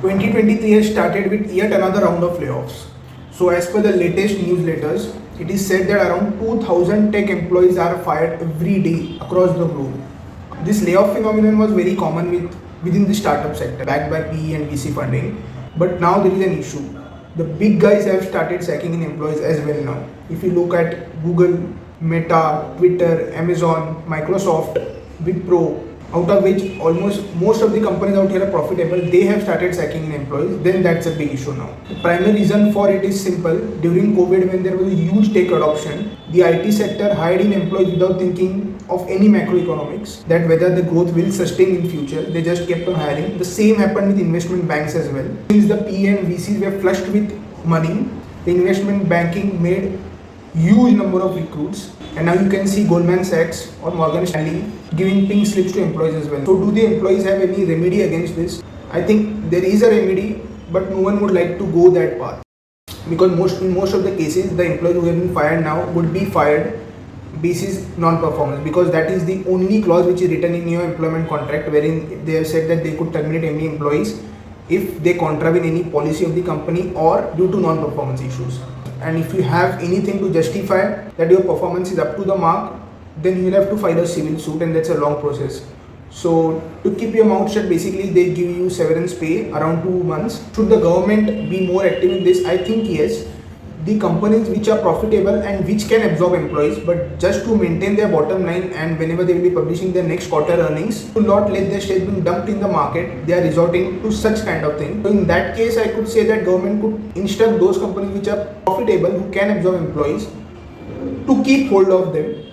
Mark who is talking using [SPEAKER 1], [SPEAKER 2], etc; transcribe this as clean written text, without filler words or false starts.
[SPEAKER 1] 2023 has started with yet another round of layoffs. So, as per the latest newsletters, it is said that around 2,000 tech employees are fired every day across the globe. This layoff phenomenon was very common within the startup sector, backed by PE and VC funding. But now there is an issue. The big guys have started sacking in employees as well now. If you look at Google, Meta, Twitter, Amazon, Microsoft, Wipro, out of which almost most of the companies out here are profitable, they have started sacking in employees, then that's a big issue now. The primary reason for it is simple. During COVID, when there was a huge tech adoption, the IT sector hired in employees without thinking of any macroeconomics, that whether the growth will sustain in future. They just kept on hiring. The same happened with investment banks as well. Since the PE and VCs were flushed with money, the investment banking made huge number of recruits, and now you can see Goldman Sachs or Morgan Stanley giving pink slips to employees as well. So do the employees have any remedy against this? I think there is a remedy, but no one would like to go that path, because in most of the cases the employees who have been fired now would be fired basis non-performance, because that is the only clause which is written in your employment contract, wherein they have said that they could terminate any employees if they contravene any policy of the company or due to non-performance issues. And if you have anything to justify that your performance is up to the mark, then you will have to file a civil suit, and that's a long process. So to keep your mouth shut, basically they give you severance pay around 2 months. Should the government be more active in this? I think yes. The companies which are profitable and which can absorb employees, but just to maintain their bottom line, and whenever they will be publishing their next quarter earnings, to not let their shares being dumped in the market, they are resorting to such kind of thing. So in that case, I could say that government could instruct those companies which are profitable, who can absorb employees, to keep hold of them.